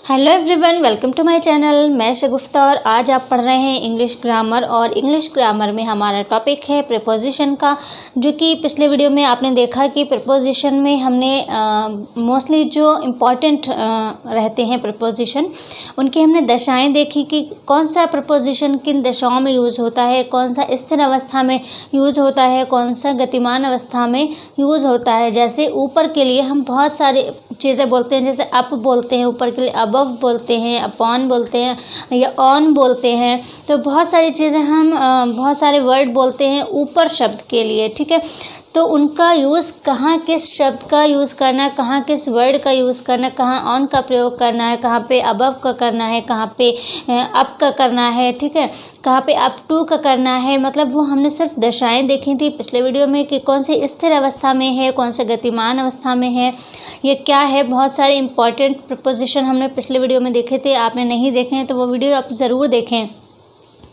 Hello everyone, welcome to my channel. मैं शगुफ्ता और आज आप पढ़ रहे हैं इंग्लिश ग्रामर। और इंग्लिश ग्रामर में हमारा टॉपिक है प्रीपोजिशन का, जो कि पिछले वीडियो में आपने देखा कि प्रीपोजिशन में हमने मोस्टली जो इम्पॉर्टेंट रहते हैं प्रीपोजिशन, उनकी हमने दशाएं देखी कि कौन सा प्रीपोजिशन किन दशाओं में यूज़ होता है, कौन सा स्थिर अवस्था में यूज़ होता है, कौन सा गतिमान अवस्था में यूज़ होता है। जैसे ऊपर के लिए हम बहुत सारे चीज़ें बोलते हैं, जैसे अप बोलते हैं, ऊपर के लिए अबव बोलते हैं, अपॉन बोलते हैं या ऑन बोलते हैं। तो बहुत सारी चीज़ें हम बहुत सारे वर्ड बोलते हैं ऊपर शब्द के लिए, ठीक है। तो उनका यूज़ कहाँ किस शब्द का यूज़ करना है, कहाँ किस वर्ड का यूज़ करना है, कहाँ ऑन का प्रयोग करना है, कहाँ पे अबव का करना है, कहाँ पे अप का करना है, ठीक है, कहाँ पे अप टू का करना है। मतलब वो हमने सिर्फ दशाएं देखी थी पिछले वीडियो में कि कौन सी स्थिर अवस्था में है, कौन से गतिमान अवस्था में है, ये क्या है। बहुत सारे इंपॉर्टेंट प्रपोजिशन हमने पिछले वीडियो में देखे थे। आपने नहीं देखे हैं तो वो वीडियो आप ज़रूर देखें,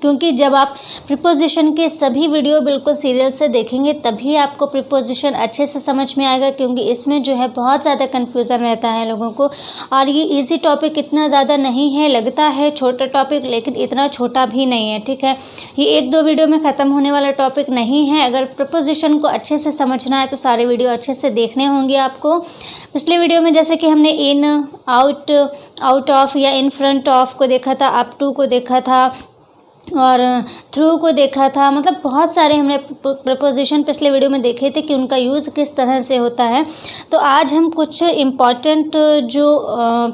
क्योंकि जब आप प्रीपोजिशन के सभी वीडियो बिल्कुल सीरियल से देखेंगे तभी आपको प्रीपोजिशन अच्छे से समझ में आएगा, क्योंकि इसमें जो है बहुत ज़्यादा कन्फ्यूज़न रहता है लोगों को। और ये इजी टॉपिक इतना ज़्यादा नहीं है, लगता है छोटा टॉपिक लेकिन इतना छोटा भी नहीं है, ठीक है। ये एक दो वीडियो में ख़त्म होने वाला टॉपिक नहीं है। अगर प्रीपोजिशन को अच्छे से समझना है तो सारे वीडियो अच्छे से देखने होंगे आपको। पिछले वीडियो में जैसे कि हमने इन, आउट, आउट ऑफ या इन फ्रंट ऑफ को देखा था, अप टू को देखा था और थ्रू को देखा था। मतलब बहुत सारे हमने प्रपोजिशन पिछले वीडियो में देखे थे कि उनका यूज़ किस तरह से होता है। तो आज हम कुछ इम्पॉर्टेंट जो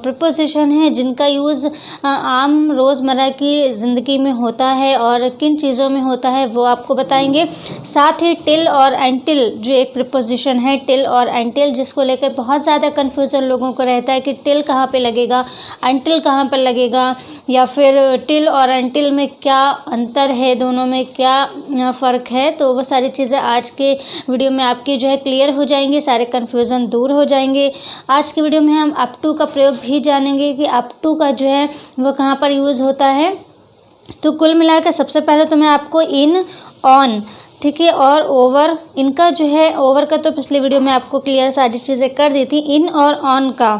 प्रपोजिशन हैं जिनका यूज़ आम रोज़मर्रा की ज़िंदगी में होता है और किन चीज़ों में होता है वो आपको बताएंगे। साथ ही टिल और एंटिल जो एक प्रपोजिशन है, टिल और एंटिल, जिसको लेकर बहुत ज़्यादा कन्फ्यूज़न लोगों को रहता है कि टिल कहाँ पे लगेगा, एंटिल कहाँ पर लगेगा, या फिर टिल और एंटिल में क्या अंतर है, दोनों में क्या फ़र्क है। तो वो सारी चीज़ें आज के वीडियो में आपकी जो है क्लियर हो जाएंगी, सारे कन्फ्यूज़न दूर हो जाएंगे। आज की वीडियो में हम अप टू का प्रयोग भी जानेंगे कि अप टू का जो है वो कहाँ पर यूज़ होता है। तो कुल मिलाकर सबसे पहले तो मैं आपको इन, ऑन, ठीक है, और ओवर, इनका जो है ओवर का तो पिछले वीडियो में आपको क्लियर सारी चीज़ें कर दी थी। इन और ऑन का,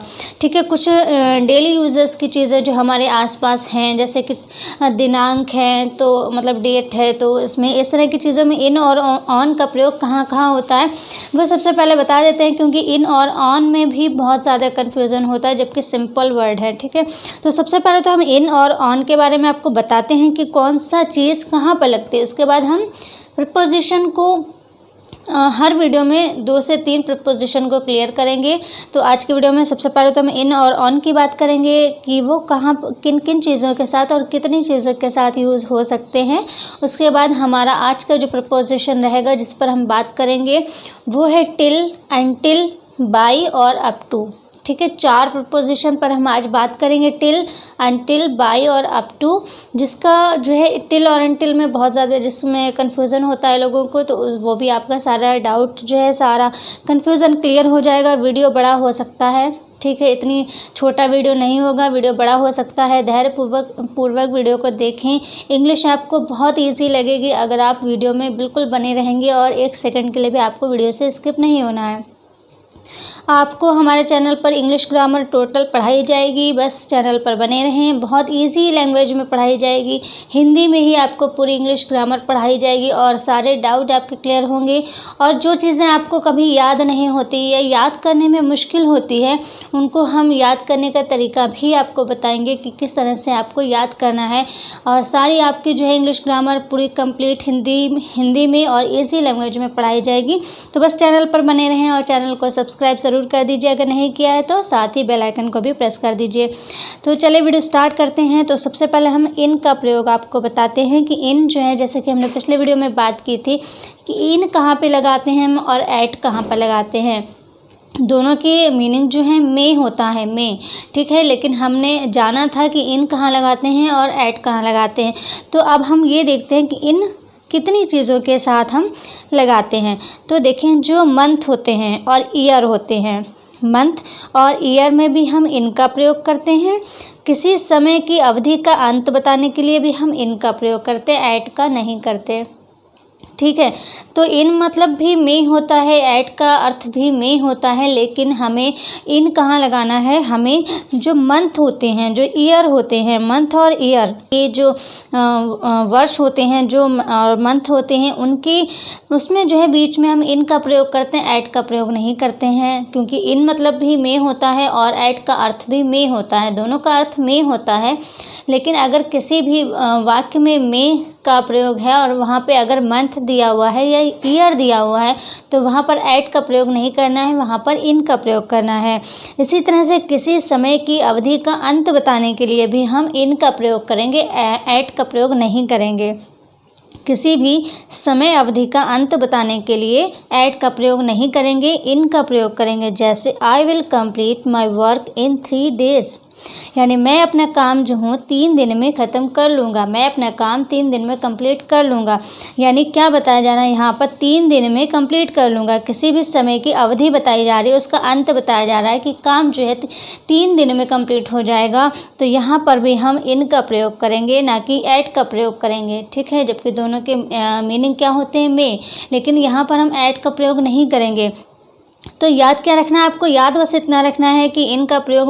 ठीक है, कुछ डेली यूजेस की चीज़ें जो हमारे आसपास हैं, जैसे कि दिनांक है तो मतलब डेट है, तो इसमें इस तरह की चीज़ों में इन और ऑन का प्रयोग कहाँ कहाँ होता है वो सबसे पहले बता देते हैं, क्योंकि इन और ऑन में भी बहुत ज़्यादा कन्फ्यूज़न होता है जबकि सिंपल वर्ड है, ठीक है। तो सबसे पहले तो हम इन और ऑन के बारे में आपको बताते हैं कि कौन सा चीज़ कहाँ पर लगती है। उसके बाद हम प्रपोजिशन को हर वीडियो में 2 से 3 प्रपोजिशन को क्लियर करेंगे। तो आज की वीडियो में सबसे पहले तो हम इन और ऑन की बात करेंगे कि वो कहाँ किन किन चीज़ों के साथ और कितनी चीज़ों के साथ यूज़ हो सकते हैं। उसके बाद हमारा आज का जो प्रपोजिशन रहेगा जिस पर हम बात करेंगे वो है टिल, एंटिल, बाय और अप टू, ठीक है। 4 प्रपोजिशन पर हम आज बात करेंगे, टिल, अनटिल, बाय और अप टू, जिसका जो है टिल और अनटिल में बहुत ज़्यादा जिसमें कन्फ्यूज़न होता है लोगों को, तो वो भी आपका सारा डाउट जो है, सारा कन्फ्यूज़न क्लियर हो जाएगा। वीडियो बड़ा हो सकता है, ठीक है, इतनी छोटा वीडियो नहीं होगा, वीडियो बड़ा हो सकता है। धैर्यपूर्वक वीडियो को देखें। इंग्लिश आपको बहुत ईजी लगेगी अगर आप वीडियो में बिल्कुल बने रहेंगे और 1 सेकंड के लिए भी आपको वीडियो से स्किप नहीं होना है। आपको हमारे चैनल पर इंग्लिश ग्रामर टोटल पढ़ाई जाएगी, बस चैनल पर बने रहें। बहुत इजी लैंग्वेज में पढ़ाई जाएगी, हिंदी में ही आपको पूरी इंग्लिश ग्रामर पढ़ाई जाएगी और सारे डाउट आपके क्लियर होंगे। और जो चीज़ें आपको कभी याद नहीं होती या याद करने में मुश्किल होती है, उनको हम याद करने का तरीका भी आपको बताएंगे कि किस तरह से आपको याद करना है। और सारी आपकी जो है इंग्लिश ग्रामर पूरी कंप्लीट हिंदी में और ईजी लैंग्वेज में पढ़ाई जाएगी। तो बस चैनल पर बने रहें और चैनल को सब्सक्राइब ज़रूर कर दीजिए अगर नहीं किया है तो, साथ ही बेल आइकन को भी प्रेस कर दीजिए। तो चलिए वीडियो स्टार्ट करते हैं। तो सबसे पहले हम इन का प्रयोग आपको बताते हैं कि इन जो है, जैसे कि हमने पिछले वीडियो में बात की थी कि इन कहाँ पे लगाते हैं हम और एट कहाँ पर लगाते हैं। दोनों की मीनिंग जो है में होता है, में, ठीक है, लेकिन हमने जाना था कि इन कहाँ लगाते हैं और एट कहाँ लगाते हैं। तो अब हम ये देखते हैं कि इन कितनी चीज़ों के साथ हम लगाते हैं। तो देखें, जो मंथ होते हैं और ईयर होते हैं, मंथ और ईयर में भी हम इनका प्रयोग करते हैं। किसी समय की अवधि का अंत बताने के लिए भी हम इनका प्रयोग करते हैं, एट का नहीं करते। ठीक है। तो इन मतलब भी में होता है, एट का अर्थ भी में होता है, लेकिन हमें इन कहाँ लगाना है, हमें जो मंथ होते हैं, जो ईयर होते हैं, मंथ और ईयर, ये जो वर्ष होते हैं, जो मंथ होते हैं, उनकी उसमें जो है बीच में हम इन का प्रयोग करते हैं, एट का प्रयोग नहीं करते हैं, क्योंकि इन मतलब भी में होता है और एट का अर्थ भी में होता है, दोनों का अर्थ में होता है। लेकिन अगर किसी भी वाक्य में का प्रयोग है और वहाँ पे अगर मंथ दिया हुआ है या ईयर दिया हुआ है तो वहाँ पर एट का प्रयोग नहीं करना है, वहाँ पर इन का प्रयोग करना है। इसी तरह से किसी समय की अवधि का अंत बताने के लिए भी हम इन का प्रयोग करेंगे, एट का प्रयोग नहीं करेंगे। किसी भी समय अवधि का अंत बताने के लिए एट का प्रयोग नहीं करेंगे, इन का प्रयोग करेंगे। जैसे I will complete my work in 3 days, यानी मैं अपना काम जो हूँ 3 दिन में ख़त्म कर लूँगा, मैं अपना काम 3 दिन में कंप्लीट कर लूँगा। यानी क्या बताया जा रहा है यहाँ पर, 3 दिन में कंप्लीट कर लूँगा। किसी भी समय की अवधि बताई जा रही है, उसका अंत बताया जा रहा है कि काम जो है 3 दिन में कंप्लीट हो जाएगा। तो यहाँ पर भी हम इन का प्रयोग करेंगे, ना कि एट का प्रयोग करेंगे, ठीक है। जबकि दोनों के मीनिंग क्या होते हैं, में, लेकिन यहाँ पर हम एट का प्रयोग नहीं करेंगे। तो याद क्या रखना है आपको, याद बस इतना रखना है कि इनका प्रयोग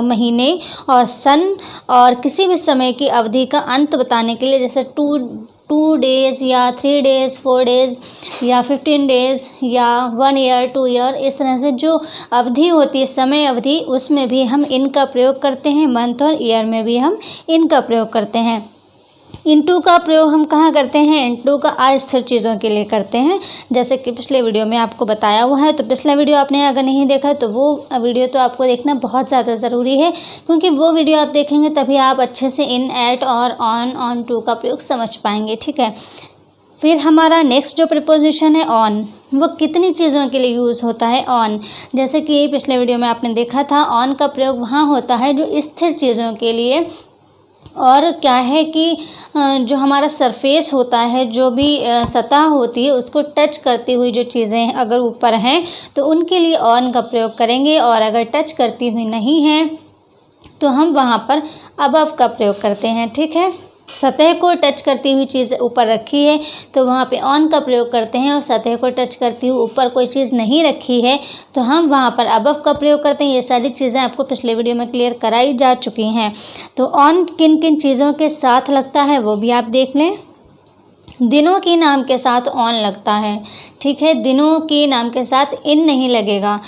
महीने और सन और किसी भी समय की अवधि का अंत बताने के लिए, जैसे 2 days या 3 days, 4 days या 15 days या 1 year, 2 year, इस तरह से जो अवधि होती है, समय अवधि, उसमें भी हम इनका प्रयोग करते हैं। मंथ और ईयर में भी हम इनका प्रयोग करते हैं। इनटू का प्रयोग हम कहाँ करते हैं, इनटू का अस्थिर चीज़ों के लिए करते हैं, जैसे कि पिछले वीडियो में आपको बताया हुआ है। तो पिछला वीडियो आपने अगर नहीं देखा तो वो वीडियो तो आपको देखना बहुत ज़्यादा ज़रूरी है, क्योंकि वो वीडियो आप देखेंगे तभी आप अच्छे से इन, एट और ऑन टू का प्रयोग समझ पाएंगे, ठीक है। फिर हमारा नेक्स्ट जो प्रीपोजिशन है ऑन, वो कितनी चीज़ों के लिए यूज़ होता है ऑन। जैसे कि पिछले वीडियो में आपने देखा था, ऑन का प्रयोग वहाँ होता है जो स्थिर चीज़ों के लिए, और क्या है कि जो हमारा सरफेस होता है, जो भी सतह होती है, उसको टच करती हुई जो चीज़ें अगर ऊपर हैं तो उनके लिए ऑन का प्रयोग करेंगे, और अगर टच करती हुई नहीं हैं तो हम वहाँ पर अबव का प्रयोग करते हैं, ठीक है। सतह को टच करती हुई चीज़ ऊपर रखी है तो वहाँ पे ऑन का प्रयोग करते हैं, और सतह को टच करती हुई ऊपर कोई चीज़ नहीं रखी है तो हम वहाँ पर अबव का प्रयोग करते हैं। ये सारी चीज़ें आपको पिछले वीडियो में क्लियर कराई जा चुकी हैं। तो ऑन किन किन चीज़ों के साथ लगता है वो भी आप देख लें। दिनों के नाम के साथ ऑन लगता है, ठीक है। दिनों के नाम के साथ इन नहीं लगेगा।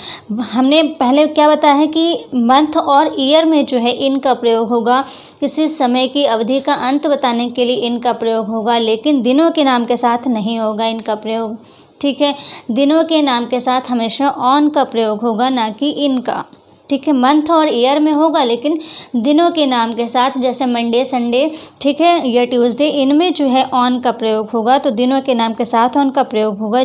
हमने पहले क्या बताया है कि मंथ और ईयर में जो है इन का प्रयोग होगा, किसी समय की अवधि का अंत बताने के लिए इनका प्रयोग होगा, लेकिन दिनों के नाम के साथ नहीं होगा इनका प्रयोग, ठीक है। दिनों के नाम के साथ हमेशा ऑन का प्रयोग होगा, ना कि इनका, ठीक है। मंथ और ईयर में होगा, लेकिन दिनों के नाम के साथ, जैसे मंडे, संडे, ठीक है, या ट्यूसडे, इनमें जो है ऑन का प्रयोग होगा, तो दिनों के नाम के साथ ऑन का प्रयोग होगा।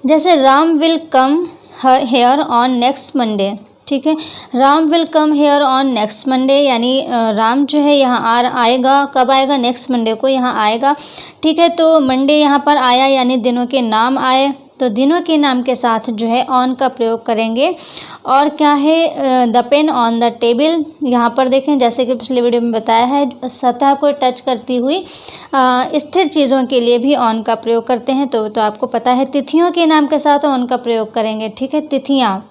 जैसे Ram will come here on next Monday, ठीक है। Ram will come here on next Monday, यानी राम जो है यहाँ आएगा, कब आएगा, नेक्स्ट मंडे को यहाँ आएगा, ठीक है। तो मंडे यहाँ पर आया यानी दिनों के नाम आए, तो दिनों के नाम के साथ जो है ऑन का प्रयोग करेंगे। और क्या है, the pain on the table, यहाँ पर देखें जैसे कि पिछले वीडियो में बताया है, सतह को टच करती हुई स्थिर चीज़ों के लिए भी ऑन का प्रयोग करते हैं। तो आपको पता है तिथियों के नाम के साथ ऑन का प्रयोग करेंगे, ठीक है। तिथियाँ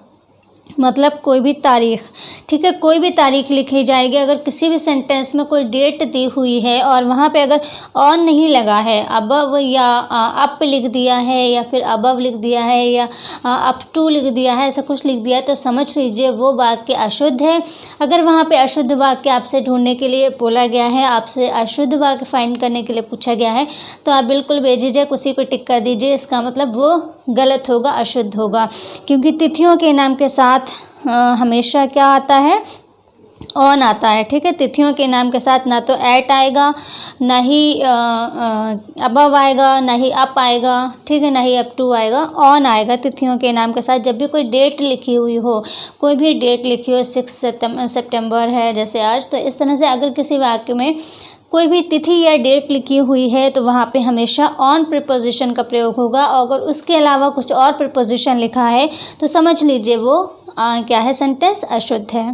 मतलब कोई भी तारीख, ठीक है, कोई भी तारीख लिखी जाएगी। अगर किसी भी सेंटेंस में कोई डेट दी हुई है और वहाँ पे अगर ऑन नहीं लगा है, अबव या अप लिख दिया है, या फिर अबव लिख दिया है, या अप टू लिख दिया है, ऐसा कुछ लिख दिया है, तो समझ लीजिए वो वाक्य अशुद्ध है। अगर वहाँ पे अशुद्ध वाक्य आपसे ढूंढने के लिए बोला गया है, आपसे अशुद्ध वाक्य फाइंड करने के लिए पूछा गया है, तो आप बिल्कुल बेझिझक उसी को टिक कर दीजिए। इसका मतलब वो गलत होगा, अशुद्ध होगा, क्योंकि तिथियों के नाम के साथ हमेशा क्या आता है, ऑन आता है, ठीक है। तिथियों के नाम के साथ ना तो एट आएगा, ना ही अबव आएगा, ना ही अप आएगा, ठीक है, ना ही अप टू आएगा, ऑन आएगा तिथियों के नाम के साथ। जब भी कोई डेट लिखी हुई हो, कोई भी डेट लिखी हो, 6 सितंबर है जैसे आज, तो इस तरह से अगर किसी वाक्य में कोई भी तिथि या डेट लिखी हुई है तो वहाँ पे हमेशा ऑन प्रीपोजिशन का प्रयोग होगा। और अगर उसके अलावा कुछ और प्रीपोजिशन लिखा है तो समझ लीजिए वो क्या है, सेंटेंस अशुद्ध है।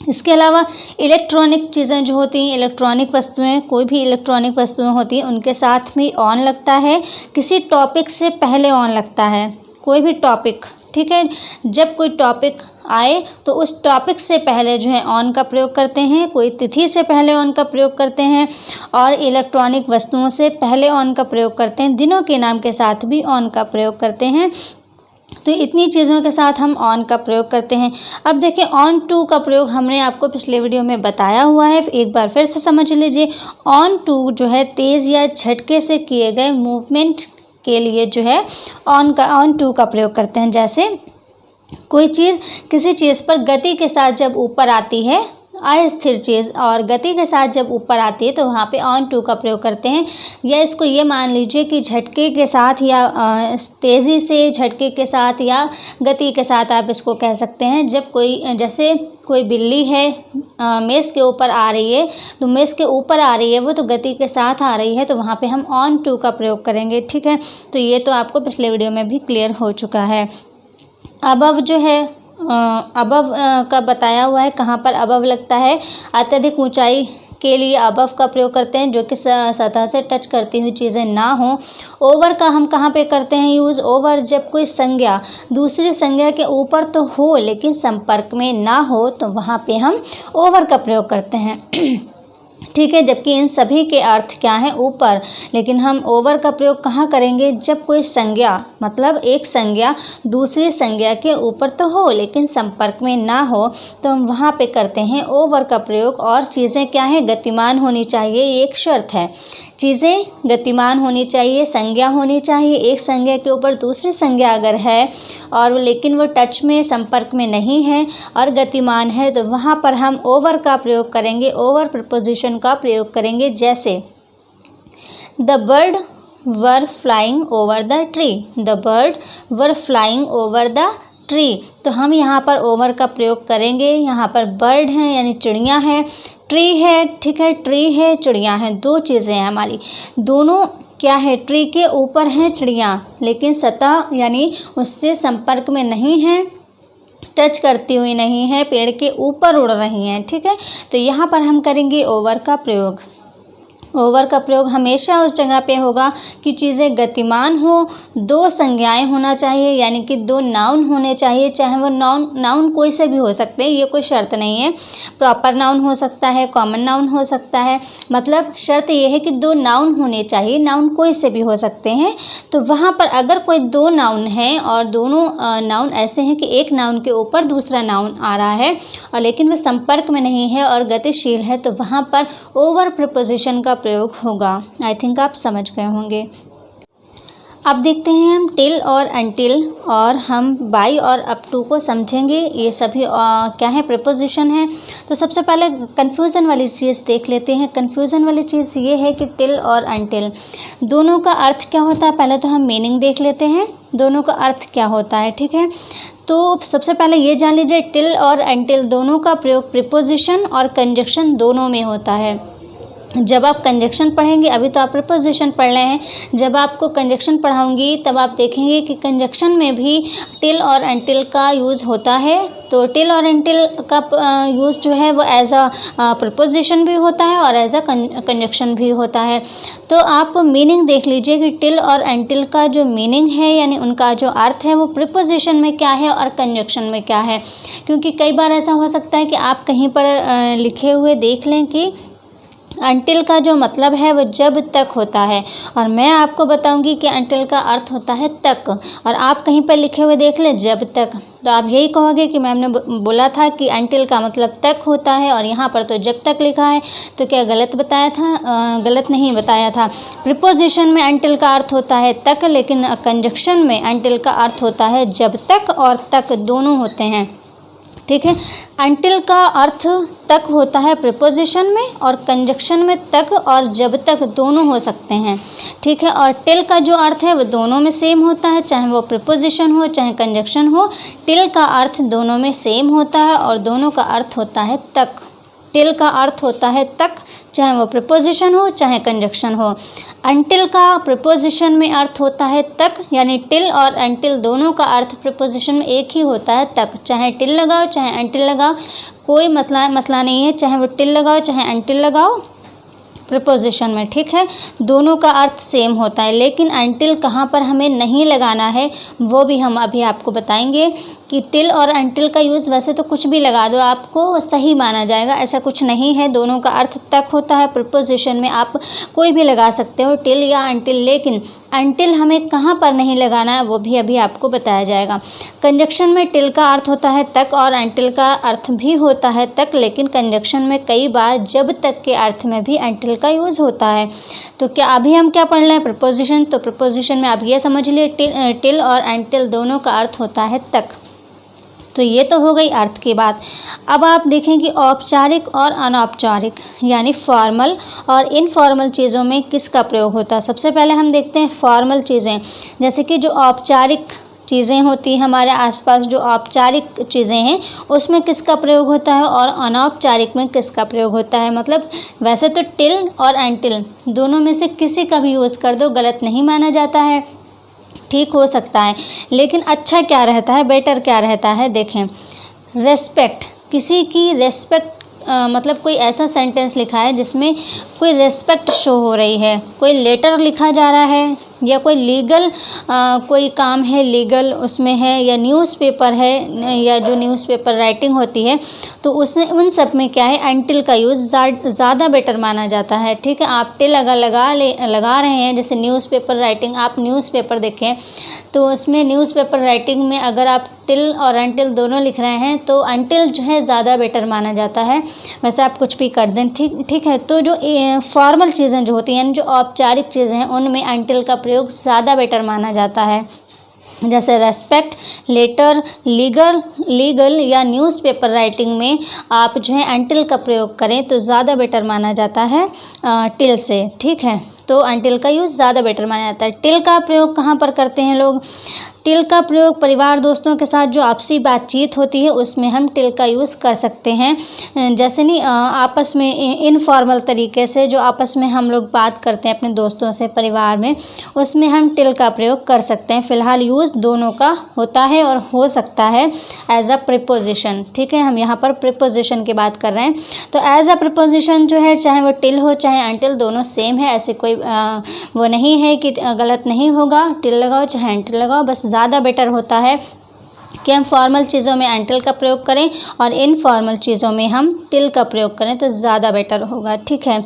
इसके अलावा इलेक्ट्रॉनिक चीज़ें जो होती हैं, इलेक्ट्रॉनिक वस्तुएं, कोई भी इलेक्ट्रॉनिक वस्तुएं होती हैं उनके साथ भी ऑन लगता है, किसी टॉपिक से पहले ऑन लगता है। कोई भी टॉपिक, ठीक है, जब कोई टॉपिक आए तो उस टॉपिक से पहले जो है ऑन का प्रयोग करते हैं, कोई तिथि से पहले ऑन का प्रयोग करते हैं और इलेक्ट्रॉनिक वस्तुओं से पहले ऑन का प्रयोग करते हैं। दिनों के नाम के साथ भी ऑन का प्रयोग करते हैं। तो इतनी चीज़ों के साथ हम ऑन का प्रयोग करते हैं। अब देखिए ऑन टू का प्रयोग हमने आपको पिछले वीडियो में बताया हुआ है, एक बार फिर से समझ लीजिए। ऑन टू जो है तेज़ या झटके से किए गए मूवमेंट के लिए जो है ऑन टू का प्रयोग करते हैं। जैसे कोई चीज़ किसी चीज़ पर गति के साथ जब ऊपर आती है, अस्थिर चीज़ और गति के साथ जब ऊपर आती है तो वहाँ पे ऑन टू का प्रयोग करते हैं। या इसको ये मान लीजिए कि झटके के साथ या तेज़ी से, झटके के साथ या गति के साथ आप इसको कह सकते हैं। जब कोई, जैसे कोई बिल्ली है मेज़ के ऊपर आ रही है, तो मेज़ के ऊपर आ रही है वो, तो गति के साथ आ रही है, तो वहाँ पे हम ऑन टू का प्रयोग करेंगे, ठीक है। तो ये तो आपको पिछले वीडियो में भी क्लियर हो चुका है। अबव जो है अबव का बताया हुआ है, कहाँ पर अबव लगता है। अत्यधिक ऊंचाई के लिए अबव का प्रयोग करते हैं, जो कि सतह से टच करती हुई चीज़ें ना हो। ओवर का हम कहाँ पे करते हैं यूज़? ओवर जब कोई संज्ञा दूसरी संज्ञा के ऊपर तो हो लेकिन संपर्क में ना हो, तो वहाँ पे हम ओवर का प्रयोग करते हैं ठीक है। जबकि इन सभी के अर्थ क्या है? ऊपर। लेकिन हम ओवर का प्रयोग कहाँ करेंगे? जब कोई संज्ञा, मतलब एक संज्ञा दूसरी संज्ञा के ऊपर तो हो लेकिन संपर्क में ना हो, तो हम वहाँ पे करते हैं ओवर का प्रयोग। और चीज़ें क्या है? गतिमान होनी चाहिए, ये एक शर्त है। चीज़ें गतिमान होनी चाहिए, संज्ञा होनी चाहिए। एक संज्ञा के ऊपर दूसरी संज्ञा अगर है और लेकिन वो टच में, संपर्क में नहीं है और गतिमान है, तो वहाँ पर हम ओवर का प्रयोग करेंगे, ओवर प्रपोजिशन का प्रयोग करेंगे। जैसे the bird were flying over the tree, the bird were flying over the tree. तो हम यहाँ पर ओवर का प्रयोग करेंगे। यहाँ पर बर्ड है यानी चिड़िया है, ट्री है, ठीक है, ट्री है, चिड़िया है, दो चीज़ें हैं हमारी, दोनों क्या है? ट्री के ऊपर है चिड़िया लेकिन सतह यानी उससे संपर्क में नहीं है, टच करती हुई नहीं है, पेड़ के ऊपर उड़ रही हैं, ठीक है। तो यहाँ पर हम करेंगे ओवर का प्रयोग। ओवर का प्रयोग हमेशा उस जगह पे होगा कि चीज़ें गतिमान हो, दो संज्ञाएं होना चाहिए, यानी कि दो नाउन होने चाहिए। चाहे वो नाउन कोई से भी हो सकते हैं, ये कोई शर्त नहीं है। प्रॉपर नाउन हो सकता है, कॉमन नाउन हो सकता है, मतलब शर्त ये है कि दो नाउन होने चाहिए। नाउन कोई से भी हो सकते हैं। तो वहाँ पर अगर कोई दो नाउन हैं और दोनों नाउन ऐसे हैं कि एक नाउन के ऊपर दूसरा नाउन आ रहा है और लेकिन वो संपर्क में नहीं है और गतिशील है, तो वहाँ पर ओवर प्रपोजिशन का प्रयोग होगा। आई थिंक आप समझ गए होंगे। अब देखते हैं हम टिल और अनटिल, और हम बाय और अप टू को समझेंगे। ये सभी क्या है? प्रीपोजिशन है। तो सबसे पहले कन्फ्यूज़न वाली चीज़ देख लेते हैं। कन्फ्यूज़न वाली चीज़ ये है कि टिल और अनटिल दोनों का अर्थ क्या होता है। पहले तो हम मीनिंग देख लेते हैं, दोनों का अर्थ क्या होता है, ठीक है। तो सबसे पहले ये जान लीजिए, टिल और अनटिल दोनों का प्रयोग प्रीपोजिशन और कंजक्शन दोनों में होता है। जब आप कंजक्शन पढ़ेंगे, अभी तो आप प्रीपोजिशन पढ़ रहे हैं, जब आपको कंजक्शन पढ़ाऊंगी तब आप देखेंगे कि कंजक्शन में भी टिल और अनटिल का यूज़ होता है। तो टिल और अनटिल का यूज़ जो है वो एज अ प्रीपोजिशन भी होता है और एज अ कंजक्शन भी होता है। तो आप मीनिंग देख लीजिए कि टिल और अनटिल का जो मीनिंग है, यानी उनका जो अर्थ है, वो प्रीपोजिशन में क्या है और कंजक्शन में क्या है। क्योंकि कई बार ऐसा हो सकता है कि आप कहीं पर लिखे हुए देख लें कि अनटिल का जो मतलब है वो जब तक होता है, और मैं आपको बताऊंगी कि अनटिल का अर्थ होता है तक, और आप कहीं पर लिखे हुए देख लें जब तक, तो आप यही कहोगे कि मैम ने बोला था कि अनटिल का मतलब तक होता है और यहाँ पर तो जब तक लिखा है। तो क्या गलत बताया था? गलत नहीं बताया था। प्रीपोजिशन में अनटिल का अर्थ होता है तक, लेकिन कंजक्शन में अनटिल का अर्थ होता है जब तक, और तक दोनों होते हैं, ठीक है। अनटिल का अर्थ तक होता है प्रीपोजिशन में, और कंजक्शन में तक और जब तक दोनों हो सकते हैं, ठीक है। और टिल का जो अर्थ है वो दोनों में सेम होता है, चाहे वो प्रीपोजिशन हो चाहे कंजक्शन हो, टिल का अर्थ दोनों में सेम होता है और दोनों का अर्थ होता है तक। टिल का अर्थ होता है तक, चाहे वो प्रीपोजिशन हो चाहे कंजक्शन हो। अनटिल का प्रीपोजिशन में अर्थ होता है तक, यानी टिल और अनटिल दोनों का अर्थ प्रीपोजिशन में एक ही होता है तक। चाहे टिल लगाओ चाहे अनटिल लगाओ, कोई मसला नहीं है, चाहे वो टिल लगाओ चाहे अनटिल लगाओ प्रीपोजिशन में, ठीक है, दोनों का अर्थ सेम होता है। लेकिन अनटिल कहाँ पर हमें नहीं लगाना है वो भी हम अभी आपको बताएंगे कि टिल और अनटिल का यूज़ वैसे तो कुछ भी लगा दो आपको सही माना जाएगा, ऐसा कुछ नहीं है, दोनों का अर्थ तक होता है। प्रीपोजिशन में आप कोई भी लगा सकते हो, टिल या अनटिल, लेकिन अनटिल हमें कहाँ पर नहीं लगाना है वो भी अभी आपको बताया जाएगा। कंजक्शन में टिल का अर्थ होता है तक और अनटिल का अर्थ भी होता है तक, लेकिन कंजक्शन में कई बार जब तक के अर्थ में भी अनटिल का यूज़ होता है। तो क्या अभी हम क्या पढ़ रहे हैं, प्रीपोजिशन। तो प्रीपोजिशन में आप ये समझ लिए टिल और अनटिल दोनों का अर्थ होता है तक। तो ये तो हो गई अर्थ की बात। अब आप देखें कि औपचारिक और अनौपचारिक यानी फॉर्मल और इनफॉर्मल चीज़ों में किसका प्रयोग होता है। सबसे पहले हम देखते हैं फॉर्मल चीज़ें, जैसे कि जो औपचारिक चीज़ें होती हैं हमारे आसपास, जो औपचारिक चीज़ें हैं उसमें किसका प्रयोग होता है और अनौपचारिक में किसका प्रयोग होता है। मतलब वैसे तो टिल और अनटिल दोनों में से किसी का भी यूज़ कर दो, गलत नहीं माना जाता है, ठीक हो सकता है। लेकिन अच्छा क्या रहता है, बेटर क्या रहता है, देखें, रेस्पेक्ट, किसी की रेस्पेक्ट, मतलब कोई ऐसा सेंटेंस लिखा है जिसमें कोई रेस्पेक्ट शो हो रही है, कोई लेटर लिखा जा रहा है या कोई लीगल कोई काम है, लीगल उसमें है, या न्यूज़पेपर है या जो न्यूज़पेपर राइटिंग होती है, तो उसमें उन सब में क्या है, अनटिल का यूज़ ज़्यादा बेटर माना जाता है, ठीक है। आप टिल अगर लगा रहे हैं, जैसे न्यूज़पेपर राइटिंग, आप न्यूज़पेपर देखें तो उसमें न्यूज़पेपर राइटिंग में अगर आप टिल और अनटिल दोनों लिख रहे हैं तो अनटिल जो है ज़्यादा बेटर माना जाता है। वैसे आप कुछ भी कर दें, ठीक है। तो जो फॉर्मल चीज़ें जो होती हैं, यानी जो औपचारिक चीज़ें हैं, उनमें अनटिल का प्रयोग ज़्यादा बेटर माना जाता है। जैसे रेस्पेक्ट, लेटर, लीगल या न्यूज़पेपर राइटिंग में आप जो है अनटिल का प्रयोग करें तो ज़्यादा बेटर माना जाता है टिल से, ठीक है। तो अनटिल का यूज़ ज़्यादा बेटर माना जाता है। टिल का प्रयोग कहाँ पर करते हैं लोग, टिल का प्रयोग परिवार दोस्तों के साथ जो आपसी बातचीत होती है उसमें हम टिल का यूज़ कर सकते हैं। जैसे नहीं आपस में इनफॉर्मल तरीके से जो आपस में हम लोग बात करते हैं अपने दोस्तों से, परिवार में, उसमें हम टिल का प्रयोग कर सकते हैं। फ़िलहाल यूज़ दोनों का होता है और हो सकता है एज अ प्रीपोजिशन, ठीक है। हम यहाँ पर प्रीपोजिशन की बात कर रहे हैं। तो एज अ प्रीपोजिशन जो है, चाहे वो टिल हो चाहे अनटिल, दोनों सेम है, ऐसे कोई वो नहीं है कि गलत नहीं होगा, टिल लगाओ चाहे अनटिल लगाओ, बस ज़्यादा बेटर होता है कि हम फॉर्मल चीज़ों में अनटिल का प्रयोग करें और इनफॉर्मल चीज़ों में हम टिल का प्रयोग करें तो ज़्यादा बेटर होगा, ठीक है।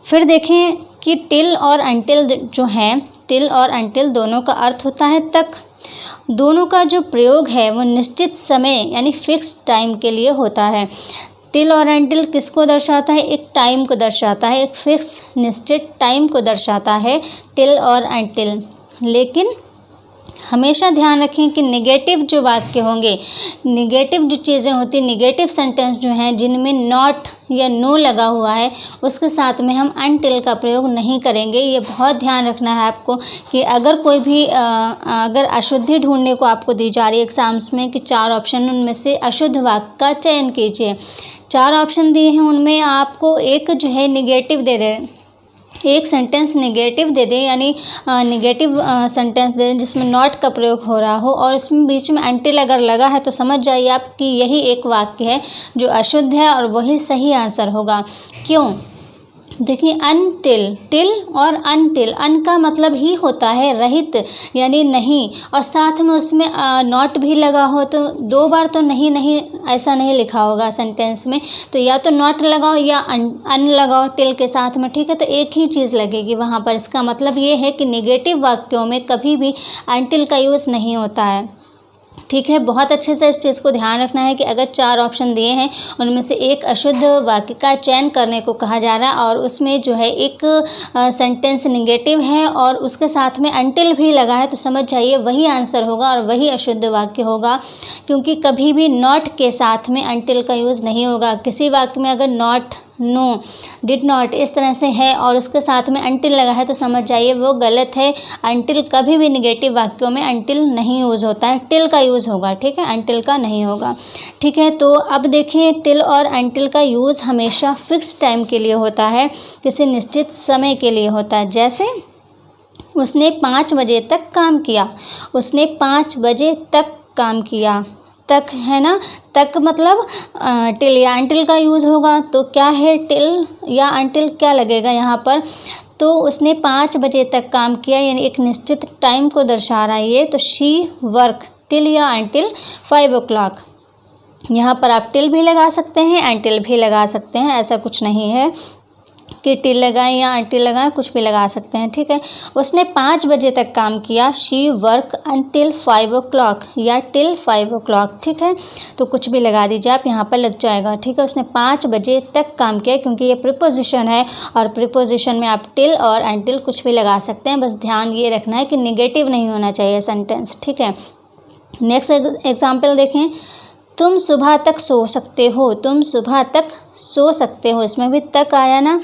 फिर देखें कि टिल और अनटिल जो हैं, टिल और अनटिल दोनों का अर्थ होता है तक। दोनों का जो प्रयोग है वो निश्चित समय यानी फिक्स टाइम के लिए होता है। टिल और अनटिल किसको दर्शाता है, एक टाइम को दर्शाता है, एक फिक्स निश्चित टाइम को दर्शाता है टिल और अनटिल। लेकिन हमेशा ध्यान रखें कि नेगेटिव जो वाक्य होंगे, नेगेटिव जो चीज़ें होती, नेगेटिव सेंटेंस जो हैं जिनमें नॉट या नो लगा हुआ है, उसके साथ में हम अनटिल का प्रयोग नहीं करेंगे। ये बहुत ध्यान रखना है आपको कि अगर कोई भी अगर अशुद्धि ढूंढने को आपको दी जा रही है एग्जाम्स में कि 4 ऑप्शन, उनमें से अशुद्ध वाक्य का चयन कीजिए। 4 ऑप्शन दिए हैं, उनमें आपको एक जो है नेगेटिव दे दें, एक सेंटेंस नेगेटिव दे दें, यानी नेगेटिव सेंटेंस दे दें जिसमें नॉट का प्रयोग हो रहा हो और इसमें बीच में अनटिल अगर लगा है तो समझ जाइए आप कि यही एक वाक्य है जो अशुद्ध है और वही सही आंसर होगा। क्यों, देखिए, अनटिल, टिल और अनटिल, अन का मतलब ही होता है रहित यानी नहीं, और साथ में उसमें नॉट भी लगा हो तो 2 बार तो नहीं ऐसा नहीं लिखा होगा सेंटेंस में, तो या तो नॉट लगाओ या अन लगाओ टिल के साथ में, ठीक है। तो एक ही चीज़ लगेगी वहाँ पर। इसका मतलब ये है कि नेगेटिव वाक्यों में कभी भी अनटिल का यूज़ नहीं होता है, ठीक है। बहुत अच्छे से इस चीज़ को ध्यान रखना है कि अगर 4 ऑप्शन दिए हैं उनमें से एक अशुद्ध वाक्य का चयन करने को कहा जा रहा है और उसमें जो है एक सेंटेंस नेगेटिव है और उसके साथ में अनटिल भी लगा है, तो समझ जाइए वही आंसर होगा और वही अशुद्ध वाक्य होगा, क्योंकि कभी भी नॉट के साथ में अनटिल का यूज़ नहीं होगा। किसी वाक्य में अगर नॉट, नो, डिड नॉट इस तरह से है और उसके साथ में अनटिल लगा है तो समझ जाइए वो गलत है। अनटिल कभी भी नेगेटिव वाक्यों में अनटिल नहीं यूज़ होता है, टिल का यूज़ होगा, ठीक है, अनटिल का नहीं होगा, ठीक है। तो अब देखिए, टिल और अनटिल का यूज़ हमेशा फिक्स टाइम के लिए होता है, किसी निश्चित समय के लिए होता है। जैसे उसने 5 बजे तक काम किया, उसने 5 बजे तक काम किया, तक, है ना। तक मतलब टिल या अंटिल का यूज़ होगा। तो क्या है, टिल या अंटिल क्या लगेगा यहाँ पर, तो उसने 5 बजे तक काम किया, यानी एक निश्चित टाइम को दर्शा रहा है ये। तो शी वर्क टिल या अंटिल 5 o'clock। यहाँ पर आप टिल भी लगा सकते हैं, अंटिल भी लगा सकते हैं, ऐसा कुछ नहीं है कि टिल लगाएं या अंटिल लगाएं, कुछ भी लगा सकते हैं, ठीक है। उसने 5 बजे तक काम किया, शी वर्क अंटिल 5 o'clock या टिल 5 o'clock, ठीक है। तो कुछ भी लगा दीजिए आप, यहाँ पर लग जाएगा, ठीक है। उसने 5 बजे तक काम किया, क्योंकि ये प्रीपोजिशन है और प्रीपोजिशन में आप टिल और अंटिल कुछ भी लगा सकते हैं। बस ध्यान ये रखना है कि निगेटिव नहीं होना चाहिए सेंटेंस, ठीक है। नेक्स्ट एग्जाम्पल देखें, तुम सुबह तक सो सकते हो, तुम सुबह तक सो सकते हो, इसमें भी तक आया ना।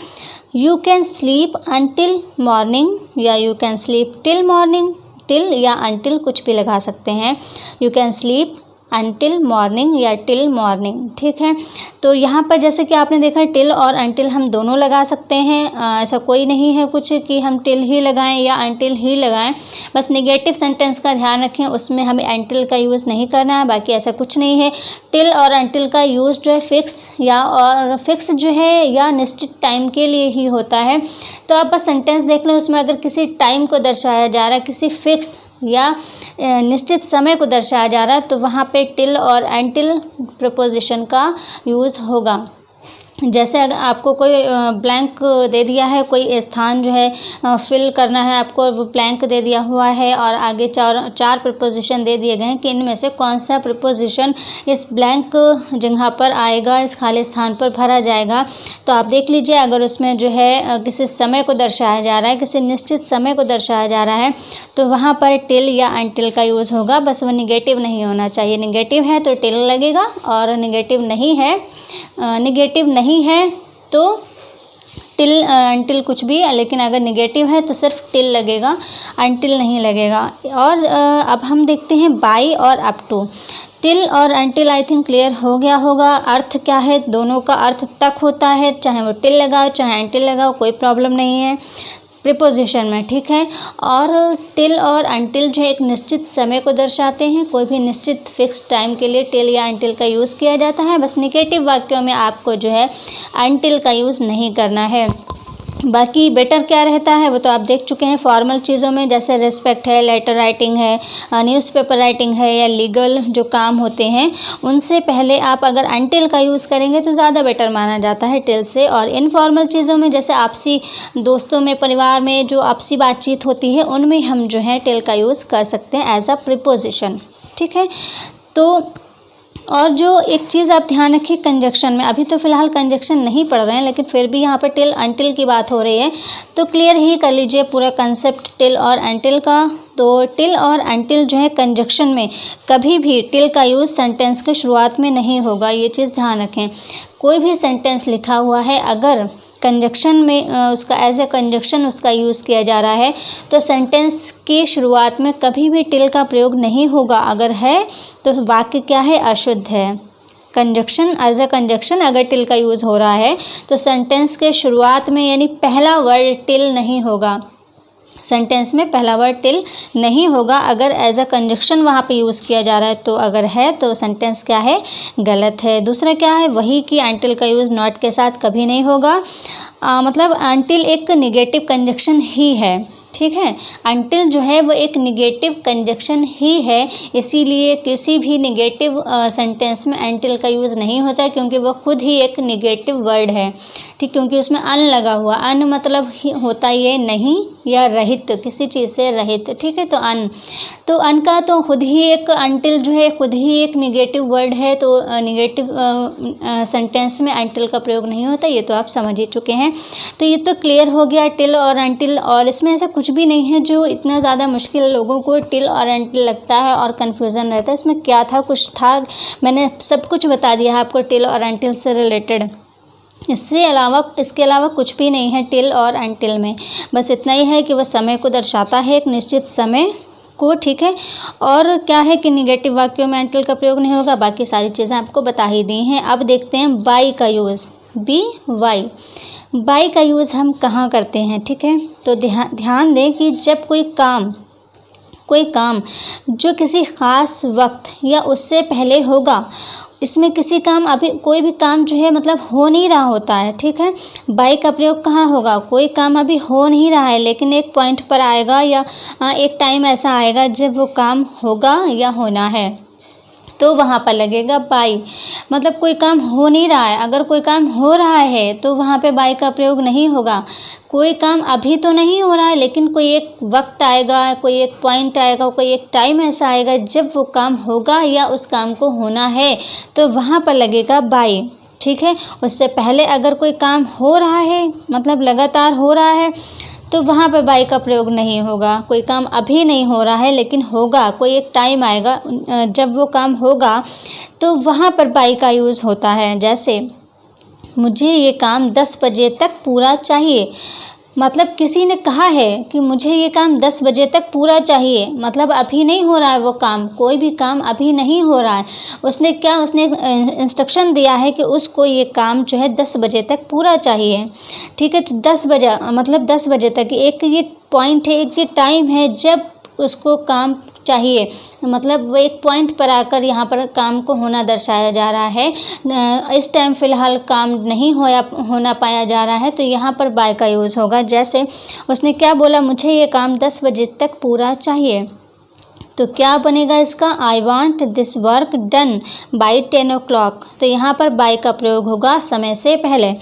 You can sleep until morning या you can sleep till morning, till या अनटिल कुछ भी लगा सकते हैं। You can sleep until morning या टिल मॉर्निंग, ठीक है। तो यहाँ पर जैसे कि आपने देखा टिल और अनटिल हम दोनों लगा सकते हैं, ऐसा कोई नहीं है कुछ कि हम टिल ही लगाएं या अनटिल ही लगाएं। बस नेगेटिव सेंटेंस का ध्यान रखें, उसमें हमें अनटिल का यूज़ नहीं करना है, बाकी ऐसा कुछ नहीं है। टिल और अनटिल का यूज़ जो है फिक्स और फिक्स जो है या निश्चित टाइम के लिए ही होता है। तो आप बस सेंटेंस देख लें, उसमें अगर किसी टाइम को दर्शाया जा रहा है, किसी फिक्स या निश्चित समय को दर्शाया जा रहा है, तो वहाँ पे टिल और अनटिल प्रपोजिशन का यूज़ होगा। जैसे अगर आपको कोई ब्लैंक दे दिया है, कोई स्थान जो है फिल करना है आपको, वो ब्लैंक दे दिया हुआ है और आगे चार प्रपोजिशन दे दिए गए हैं कि इनमें से कौन सा प्रपोजिशन इस ब्लैंक जगह पर आएगा, इस खाली स्थान पर भरा जाएगा। तो आप देख लीजिए, अगर उसमें जो है किसी समय को दर्शाया जा रहा है, किसी निश्चित समय को दर्शाया जा रहा है, तो वहाँ पर टिल या अनटिल का यूज़ होगा। बस वो निगेटिव नहीं होना चाहिए। निगेटिव है तो टिल लगेगा और निगेटिव नहीं है तो टिल अनटिल कुछ भी, लेकिन अगर निगेटिव है तो सिर्फ टिल लगेगा, अनटिल नहीं लगेगा। और अब हम देखते हैं बाय और अप टू। टिल और अनटिल आई थिंक क्लियर हो गया होगा। अर्थ क्या है, दोनों का अर्थ तक होता है, चाहे वो टिल लगाओ चाहे अनटिल लगाओ, कोई प्रॉब्लम नहीं है प्रीपोजिशन में, ठीक है। और टिल और अनटिल जो है एक निश्चित समय को दर्शाते हैं, कोई भी निश्चित फिक्स टाइम के लिए टिल या अनटिल का यूज़ किया जाता है। बस नेगेटिव वाक्यों में आपको जो है अनटिल का यूज़ नहीं करना है। बाकी बेटर क्या रहता है वो तो आप देख चुके हैं। फॉर्मल चीज़ों में जैसे रिस्पेक्ट है, लेटर राइटिंग है, न्यूज़पेपर राइटिंग है या लीगल जो काम होते हैं, उनसे पहले आप अगर अनटिल का यूज़ करेंगे तो ज़्यादा बेटर माना जाता है टिल से। और इनफॉर्मल चीज़ों में जैसे आपसी दोस्तों में, परिवार में जो आपसी बातचीत होती है, उनमें हम जो है टिल का यूज़ कर सकते हैं एज अ प्रीपोजिशन, ठीक है। तो और जो एक चीज़ आप ध्यान रखिए कंजक्शन में, अभी तो फ़िलहाल कंजक्शन नहीं पढ़ रहे हैं, लेकिन फिर भी यहाँ पर टिल अनटिल की बात हो रही है, तो क्लियर ही कर लीजिए पूरा कंसेप्ट टिल और अनटिल का। तो टिल और अनटिल जो है कंजक्शन में कभी भी टिल का यूज़ सेंटेंस के शुरुआत में नहीं होगा, ये चीज़ ध्यान रखें। कोई भी सेंटेंस लिखा हुआ है, अगर कंजक्शन में उसका एज ए कंजक्शन उसका यूज़ किया जा रहा है, तो सेंटेंस की शुरुआत में कभी भी टिल का प्रयोग नहीं होगा। अगर है तो वाक्य क्या है, अशुद्ध है। कंजक्शन एज ए कंजक्शन अगर टिल का यूज़ हो रहा है तो सेंटेंस के शुरुआत में यानी पहला वर्ड टिल नहीं होगा, सेंटेंस में पहला वर्ड टिल नहीं होगा अगर एज अ कंजक्शन वहाँ पे यूज़ किया जा रहा है। तो अगर है तो सेंटेंस क्या है, गलत है। दूसरा क्या है, वही कि अनटिल का यूज़ नॉट के साथ कभी नहीं होगा। मतलब अनटिल एक निगेटिव कंजक्शन ही है, ठीक है। अनटिल जो है वो एक निगेटिव कंजक्शन ही है, इसीलिए किसी भी निगेटिव सेंटेंस में अनटिल का यूज़ नहीं होता, क्योंकि वो खुद ही एक निगेटिव वर्ड है, ठीक। क्योंकि उसमें अन लगा हुआ, अन मतलब ही होता ये नहीं या रहित, किसी चीज़ से रहित, ठीक है। तो अन का तो खुद ही एक, अनटिल जो है खुद ही एक निगेटिव वर्ड है, तो निगेटिव सेंटेंस में अनटिल का प्रयोग नहीं होता, ये तो आप समझ ही चुके हैं। तो ये तो क्लियर हो गया टिल और अनटिल। और इसमें ऐसा कुछ भी नहीं है जो इतना ज़्यादा मुश्किल लोगों को टिल और अनटिल लगता है और कन्फ्यूज़न रहता है। इसमें क्या था, कुछ था, मैंने सब कुछ बता दिया है आपको टिल और अनटिल से रिलेटेड। इसके अलावा कुछ भी नहीं है टिल और अनटिल में। बस इतना ही है कि वह समय को दर्शाता है, एक निश्चित समय को, ठीक है। और क्या है कि निगेटिव वाक्यों में अनटिल का प्रयोग नहीं होगा। बाकी सारी चीज़ें आपको बता ही दी हैं। अब देखते हैं बाय का यूज़, BY। बाय का यूज़ हम कहाँ करते हैं, ठीक है। तो ध्यान दें कि जब कोई काम कोई काम जो किसी ख़ास वक्त या उससे पहले होगा, इसमें किसी काम अभी कोई भी काम जो है मतलब हो नहीं रहा होता है, ठीक है। बाई का प्रयोग कहाँ होगा, कोई काम अभी हो नहीं रहा है लेकिन एक पॉइंट पर आएगा या एक टाइम ऐसा आएगा जब वो काम होगा या होना है, तो वहाँ पर लगेगा बाई। मतलब कोई काम हो नहीं रहा है, अगर कोई काम हो रहा है तो वहाँ पे बाई का प्रयोग नहीं होगा। कोई काम अभी तो नहीं हो रहा है लेकिन कोई एक वक्त आएगा, कोई एक पॉइंट आएगा, कोई एक टाइम ऐसा आएगा जब वो काम होगा या उस काम को होना है, तो वहाँ पर लगेगा बाई, ठीक है। उससे पहले अगर कोई काम हो रहा है मतलब लगातार हो रहा है, तो वहाँ पर बाई का प्रयोग नहीं होगा। कोई काम अभी नहीं हो रहा है लेकिन होगा, कोई एक टाइम आएगा जब वो काम होगा, तो वहाँ पर बाई का यूज़ होता है। जैसे मुझे ये काम 10 बजे तक पूरा चाहिए, मतलब किसी ने कहा है कि मुझे ये काम 10 बजे तक पूरा चाहिए, मतलब अभी नहीं हो रहा है वो काम, कोई भी काम अभी नहीं हो रहा है। उसने इंस्ट्रक्शन दिया है कि उसको ये काम जो है 10 बजे तक पूरा चाहिए, ठीक है। तो 10 बजे मतलब 10 बजे तक एक ये पॉइंट है, एक ये टाइम है जब उसको काम चाहिए, मतलब वो एक पॉइंट पर आकर यहाँ पर काम को होना दर्शाया जा रहा है। इस टाइम फ़िलहाल काम नहीं होना पाया जा रहा है, तो यहाँ पर बाय का यूज़ होगा। जैसे उसने क्या बोला, मुझे ये काम 10 बजे तक पूरा चाहिए, तो क्या बनेगा इसका, I want this work done by 10 o'clock। तो यहाँ पर बाय का प्रयोग होगा समय से पहले।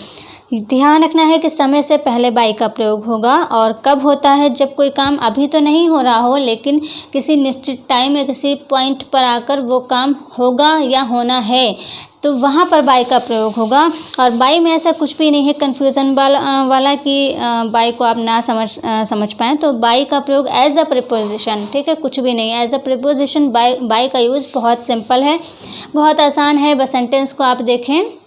ध्यान रखना है कि समय से पहले बाई का प्रयोग होगा। और कब होता है, जब कोई काम अभी तो नहीं हो रहा हो लेकिन किसी निश्चित टाइम या किसी पॉइंट पर आकर वो काम होगा या होना है, तो वहाँ पर बाई का प्रयोग होगा। और बाई में ऐसा कुछ भी नहीं है कन्फ्यूज़न वाला कि बाई को आप ना समझ पाएँ, तो बाई का प्रयोग एज अ प्रीपोजिशन, ठीक है, कुछ भी नहीं है, एज अ प्रीपोजिशन बाई का यूज़ बहुत सिंपल है, बहुत आसान है। बस सेंटेंस को आप देखें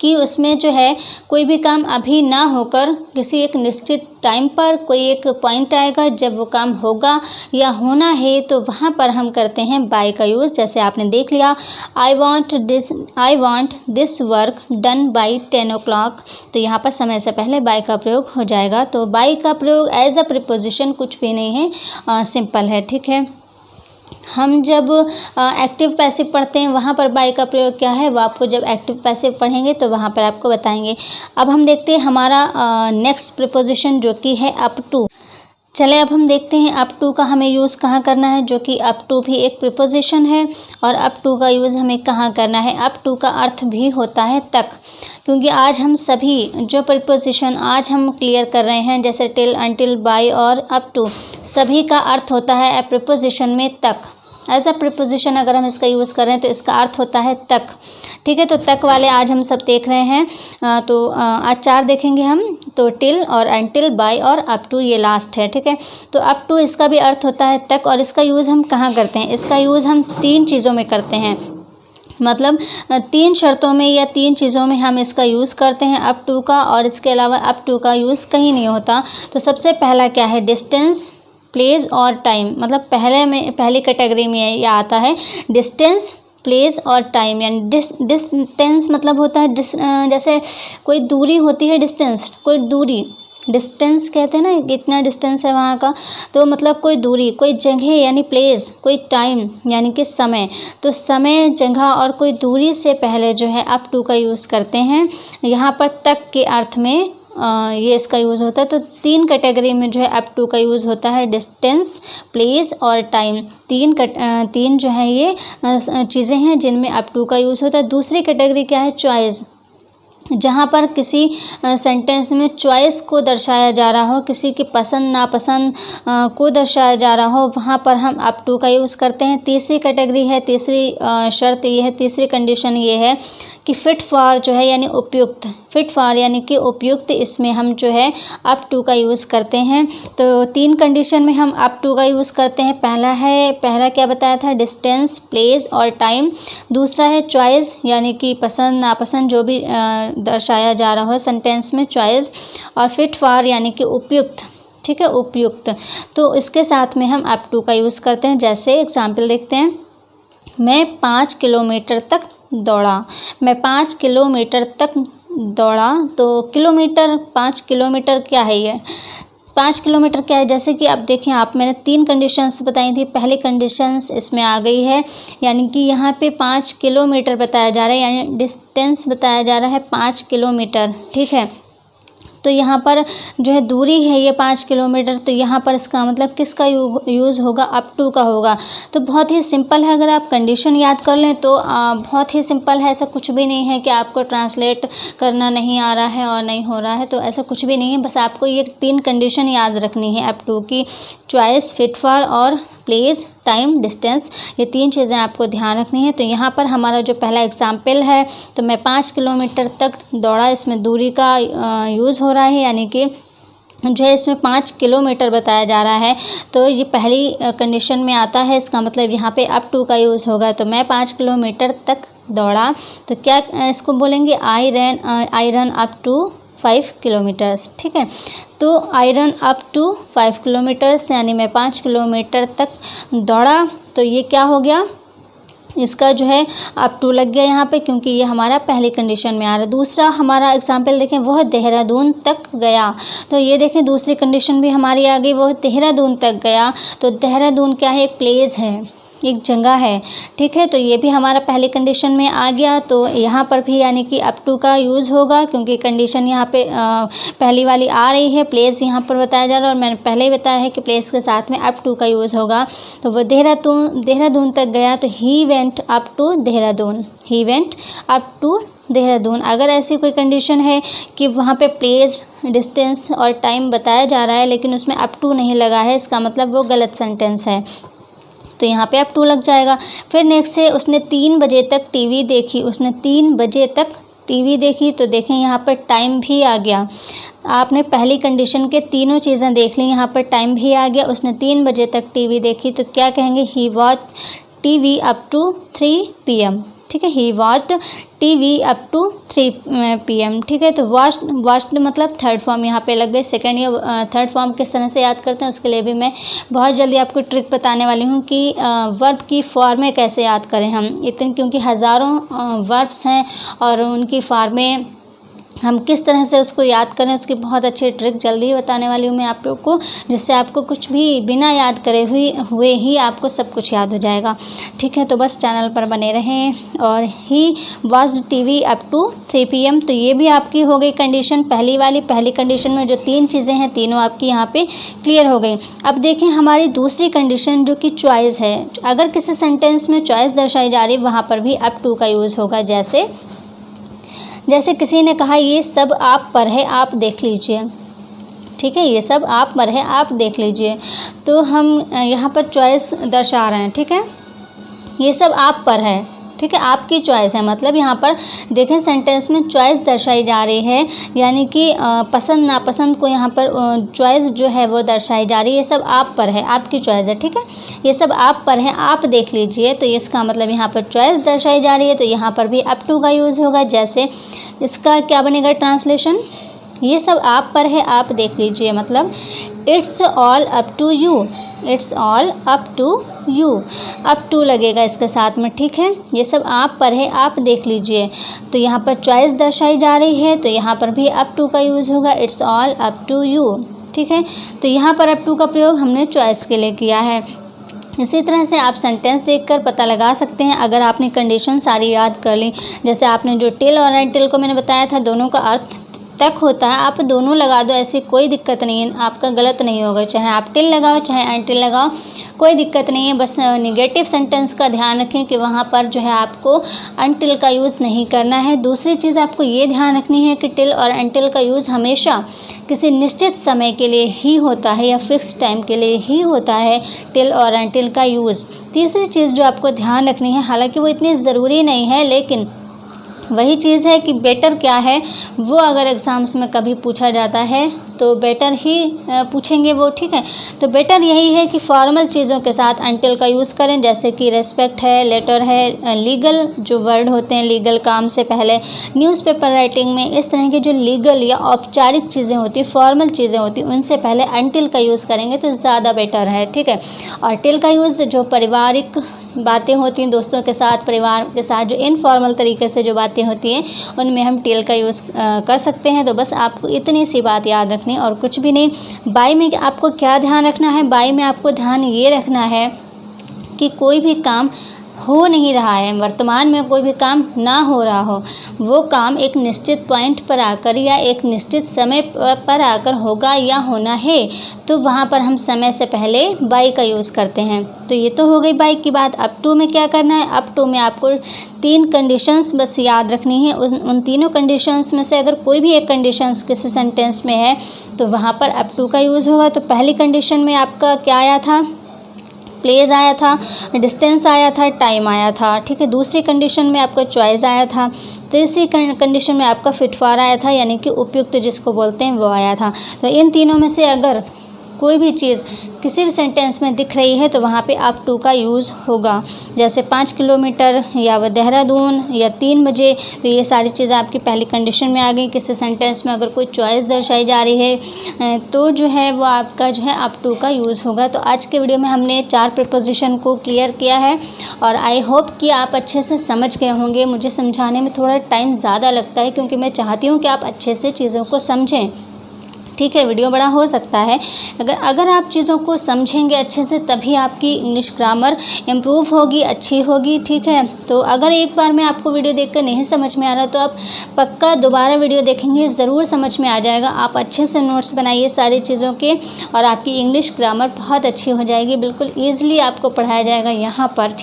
कि उसमें जो है कोई भी काम अभी ना होकर किसी एक निश्चित टाइम पर कोई एक पॉइंट आएगा जब वो काम होगा या होना है, तो वहाँ पर हम करते हैं बाय का यूज़। जैसे आपने देख लिया, I want this work done by 10 o'clock, तो यहाँ पर समय से पहले बाय का प्रयोग हो जाएगा। तो बाय का प्रयोग एज अ प्रीपोजिशन कुछ भी नहीं है, सिंपल है, ठीक है। हम जब एक्टिव पैसिव पढ़ते हैं वहाँ पर बाय का प्रयोग क्या है, वो आपको जब एक्टिव पैसिव पढ़ेंगे तो वहाँ पर आपको बताएंगे। अब हम देखते हैं हमारा नेक्स्ट प्रीपोजिशन जो कि है अप टू। चले अब हम देखते हैं अप टू का हमें यूज़ कहाँ करना है, जो कि अप टू भी एक प्रीपोजिशन है। और अप टू का यूज़ हमें कहाँ करना है, अप टू का अर्थ भी होता है तक, क्योंकि आज हम सभी जो प्रीपोजिशन आज हम क्लियर कर रहे हैं, जैसे टिल, अनटिल, बाय और अप टू, सभी का अर्थ होता है ए प्रीपोजिशन में तक। एज अ प्रीपोजिशन अगर हम इसका यूज़ कर रहे हैं तो इसका अर्थ होता है तक, ठीक है। तो तक वाले आज हम सब देख रहे हैं। तो आज 4 देखेंगे हम, तो टिल और अनटिल, बाय और अप टू, ये लास्ट है, ठीक है। तो अप टू इसका भी अर्थ होता है तक, और इसका यूज़ हम कहाँ करते हैं, इसका यूज़ हम 3 चीज़ों में करते हैं, मतलब 3 शर्तों में या 3 चीज़ों में हम इसका यूज़ करते हैं अप टू का, और इसके अलावा अप टू का यूज़ कहीं नहीं होता। तो सबसे पहला क्या है, डिस्टेंस, प्लेस और टाइम। मतलब पहली कैटेगरी में ये आता है डिस्टेंस, प्लेस और टाइम। यानी डिस्टेंस मतलब होता है जैसे कोई दूरी होती है, डिस्टेंस कोई दूरी, डिस्टेंस कहते हैं ना, इतना डिस्टेंस है वहाँ का, तो मतलब कोई दूरी, कोई जगह यानी प्लेस, कोई टाइम यानी कि समय। तो समय, जगह और कोई दूरी से पहले जो है अप टू का यूज़ करते हैं। यहाँ पर तक के अर्थ में ये इसका यूज़ होता है। तो 3 कैटेगरी में जो है अप टू का यूज़ होता है, डिस्टेंस, प्लेस और टाइम। 3 जो है ये चीज़ें हैं जिनमें अप टू का यूज़ होता है। दूसरी कैटेगरी क्या है, चॉइस, जहाँ पर किसी सेंटेंस में चॉइस को दर्शाया जा रहा हो, किसी की पसंद नापसंद को दर्शाया जा रहा हो, वहाँ पर हम अप टू का यूज़ करते हैं। तीसरी कैटेगरी है, तीसरी शर्त ये है, तीसरी कंडीशन ये है कि फिट फॉर जो है यानी उपयुक्त, फिट फॉर यानी कि उपयुक्त, इसमें हम जो है अप टू का यूज़ करते हैं। तो 3 कंडीशन में हम अप टू का यूज़ करते हैं। पहला क्या बताया था, डिस्टेंस, प्लेस और टाइम। दूसरा है चॉइस, यानी कि पसंद नापसंद जो भी दर्शाया जा रहा हो सेंटेंस में, चॉइस। और फिट फॉर यानी कि उपयुक्त, ठीक है, उपयुक्त। तो इसके साथ में हम अप टू का यूज़ करते हैं। जैसे एग्जाम्पल देखते हैं, मैं 5 किलोमीटर तक दौड़ा, मैं 5 किलोमीटर तक दौड़ा। तो किलोमीटर, 5 किलोमीटर क्या है ये, 5 किलोमीटर क्या है, जैसे कि आप देखें, आप मैंने 3 कंडीशंस बताई थी। पहली कंडीशंस इसमें आ गई है, यानी कि यहाँ पे 5 किलोमीटर बताया जा रहा है, यानी डिस्टेंस बताया जा रहा है 5 किलोमीटर, ठीक है। तो यहाँ पर जो है दूरी है ये 5 किलोमीटर, तो यहाँ पर इसका मतलब किसका यूज़ होगा, अप टू का होगा। तो बहुत ही सिंपल है, अगर आप कंडीशन याद कर लें तो बहुत ही सिंपल है। ऐसा कुछ भी नहीं है कि आपको ट्रांसलेट करना नहीं आ रहा है और नहीं हो रहा है, तो ऐसा कुछ भी नहीं है। बस आपको ये 3 कंडीशन याद रखनी है अप टू की, चॉइस, फिट फॉर और प्लेस, टाइम, डिस्टेंस, ये 3 चीज़ें आपको ध्यान रखनी है। तो यहाँ पर हमारा जो पहला एग्जाम्पल है, तो मैं 5 किलोमीटर तक दौड़ा, इसमें दूरी का यूज़ हो रहा है, यानी कि जो है इसमें 5 किलोमीटर बताया जा रहा है। तो ये पहली कंडीशन में आता है, इसका मतलब यहाँ पे अप टू का यूज़ होगा। तो मैं 5 किलोमीटर तक दौड़ा, तो क्या इसको बोलेंगे, I run up to 5 kilometres, ठीक है। तो I run up to 5 kilometres, यानी मैं 5 किलोमीटर तक दौड़ा। तो ये क्या हो गया, इसका जो है अप टू लग गया यहाँ पे, क्योंकि ये हमारा पहली कंडीशन में आ रहा है। दूसरा हमारा एग्जाम्पल देखें, वह देहरादून तक गया। तो ये देखें दूसरी कंडीशन भी हमारी आ गई, वह देहरादून तक गया। तो देहरादून क्या है, एक प्लेस है, एक जगह है, ठीक है। तो ये भी हमारा पहली कंडीशन में आ गया। तो यहाँ पर भी यानी कि अप टू का यूज़ होगा, क्योंकि कंडीशन यहाँ पे पहली वाली आ रही है, प्लेस यहाँ पर बताया जा रहा है, और मैंने पहले ही बताया है कि प्लेस के साथ में अप टू का यूज़ होगा। तो वो देहरादून तक गया, तो he went up to Dehradun, he went up to Dehradun. अगर ऐसी कोई कंडीशन है कि वहाँ पे प्लेस, डिस्टेंस और टाइम बताया जा रहा है, लेकिन उसमें अप टू नहीं लगा है, इसका मतलब वो गलत सेंटेंस है, तो यहाँ पे अप टू लग जाएगा। फिर नेक्स्ट है, उसने 3 बजे तक टीवी देखी, उसने 3 बजे तक टीवी देखी। तो देखें यहाँ पर टाइम भी आ गया, आपने पहली कंडीशन के तीनों चीज़ें देख ली, यहाँ पर टाइम भी आ गया। उसने 3 बजे तक टीवी देखी, तो क्या कहेंगे, he watch TV up to 3 PM, ठीक है। He watched TV up to 3 PM, ठीक है। तो वॉच्ड मतलब थर्ड फॉर्म यहाँ पे लग गई। सेकंड या थर्ड फॉर्म किस तरह से याद करते हैं, उसके लिए भी मैं बहुत जल्दी आपको ट्रिक बताने वाली हूँ कि वर्ब की फॉर्में कैसे याद करें हम, इतने क्योंकि हज़ारों वर्ब्स हैं और उनकी फॉर्में हम किस तरह से उसको याद करें, उसकी बहुत अच्छी ट्रिक जल्दी बताने वाली हूँ मैं आप लोग को, जिससे आपको कुछ भी बिना याद करे हुए ही आपको सब कुछ याद हो जाएगा, ठीक है। तो बस चैनल पर बने रहें। और he watched TV up to 3 PM, तो ये भी आपकी हो गई कंडीशन पहली वाली। पहली कंडीशन में जो 3 चीज़ें हैं, तीनों आपकी यहाँ पे क्लियर हो गई। अब देखें हमारी दूसरी कंडीशन जो कि चॉइस है। अगर किसी सेंटेंस में चॉइस दर्शाई जा रही है, वहाँ पर भी अप टू का यूज़ होगा। जैसे किसी ने कहा, ये सब आप पर है, आप देख लीजिए, ठीक है। ये सब आप पर है, आप देख लीजिए। तो हम यहाँ पर चॉइस दर्शा रहे हैं, ठीक है। ये सब आप पर है, ठीक है, आपकी चॉइस है, मतलब यहाँ पर देखें सेंटेंस में चॉइस दर्शाई जा रही है, यानी कि पसंद नापसंद को यहाँ पर चॉइस जो है वो दर्शाई जा रही है। ये सब आप पर है, आपकी चॉइस है, ठीक है। ये सब आप पर है, आप देख लीजिए। तो इसका मतलब यहाँ पर चॉइस दर्शाई जा रही है, तो यहाँ पर भी अप टू का यूज़ होगा। जैसे इसका क्या बनेगा ट्रांसलेशन, ये सब आप पर है, आप देख लीजिए, मतलब it's all up to you, it's all up to you, up to लगेगा इसके साथ में, ठीक है। ये सब आप पर है, आप देख लीजिए। तो यहाँ पर चॉइस दर्शाई जा रही है, तो यहाँ पर भी अप टू का यूज़ होगा, it's all up to you, ठीक है। तो यहाँ पर अप टू का प्रयोग हमने चॉइस के लिए किया है। इसी तरह से आप सेंटेंस देखकर पता लगा सकते हैं, अगर आपने कंडीशन सारी याद कर ली। जैसे आपने जो टिल और अनटिल को मैंने बताया था, दोनों का अर्थ तक होता है, आप दोनों लगा दो, ऐसी कोई दिक्कत नहीं है, आपका गलत नहीं होगा। चाहे आप टिल लगाओ चाहे अनटिल लगाओ, कोई दिक्कत नहीं है। बस निगेटिव सेंटेंस का ध्यान रखें कि वहाँ पर जो है आपको अनटिल का यूज़ नहीं करना है। दूसरी चीज़ आपको ये ध्यान रखनी है कि टिल और अनटिल का यूज़ हमेशा किसी निश्चित समय के लिए ही होता है या फिक्स टाइम के लिए ही होता है, टिल और अनटिल का यूज़। तीसरी चीज़ जो आपको ध्यान रखनी है, हालांकि वो इतनी ज़रूरी नहीं है, लेकिन वही चीज़ है कि बेटर क्या है, वो अगर एग्ज़ाम्स में कभी पूछा जाता है तो बेटर ही पूछेंगे वो, ठीक है। तो बेटर यही है कि फॉर्मल चीज़ों के साथ अनटिल का यूज़ करें, जैसे कि रेस्पेक्ट है, लेटर है, लीगल जो वर्ड होते हैं, लीगल काम से पहले, न्यूज़पेपर राइटिंग में इस तरह की जो लीगल या औपचारिक चीज़ें होती, फॉर्मल चीज़ें होती, उनसे पहले अनटिल का यूज़ करेंगे तो ज़्यादा बेटर है, ठीक है। और टिल का यूज़ जो पारिवारिक बातें होती हैं, दोस्तों के साथ, परिवार के साथ जो इनफॉर्मल तरीके से जो बातें होती हैं, उनमें हम टिल का यूज़ कर सकते हैं। तो बस आपको इतनी सी बात याद रखनी नहीं और कुछ भी नहीं। बाय में आपको क्या ध्यान रखना है, बाय में आपको ध्यान ये रखना है कि कोई भी काम हो नहीं रहा है, वर्तमान में कोई भी काम ना हो रहा हो, वो काम एक निश्चित पॉइंट पर आकर या एक निश्चित समय पर आकर होगा या होना है, तो वहाँ पर हम समय से पहले बाय का यूज़ करते हैं। तो ये तो हो गई बाय की बात। अप टू में क्या करना है, अप टू में आपको 3 कंडीशंस बस याद रखनी है। उन तीनों कंडीशंस में से अगर कोई भी एक कंडीशंस किसी सेंटेंस में है तो वहाँ पर अप टू का यूज़ होगा। तो पहली कंडीशन में आपका क्या आया था, प्लेस आया था, डिस्टेंस आया था, टाइम आया था, ठीक है। दूसरी कंडीशन में आपका चॉइस आया था। तीसरी कंडीशन में आपका फिट फॉर आया था, यानी कि उपयुक्त जिसको बोलते हैं वो आया था। तो इन तीनों में से अगर कोई भी चीज़ किसी भी सेंटेंस में दिख रही है तो वहाँ पे अप टू का यूज़ होगा। जैसे 5 किलोमीटर या वह देहरादून या 3 बजे, तो ये सारी चीज़ें आपकी पहली कंडीशन में आ गई। किसी सेंटेंस में अगर कोई चॉइस दर्शाई जा रही है तो जो है वो आपका जो है अप टू का यूज़ होगा। तो आज के वीडियो में हमने 4 प्रीपोजिशन को क्लियर किया है और आई होप कि आप अच्छे से समझ गए होंगे। मुझे समझाने में थोड़ा टाइम ज़्यादा लगता है क्योंकि मैं चाहती हूँ कि आप अच्छे से चीज़ों को समझें, ठीक है। वीडियो बड़ा हो सकता है, अगर आप चीज़ों को समझेंगे अच्छे से तभी आपकी इंग्लिश ग्रामर इम्प्रूव होगी, अच्छी होगी, ठीक है। तो अगर एक बार में आपको वीडियो देखकर नहीं समझ में आ रहा तो आप पक्का दोबारा वीडियो देखेंगे, ज़रूर समझ में आ जाएगा। आप अच्छे से नोट्स बनाइए सारी चीज़ों के और आपकी इंग्लिश ग्रामर बहुत अच्छी हो जाएगी। बिल्कुल ईजिली आपको पढ़ाया जाएगा यहाँ पर।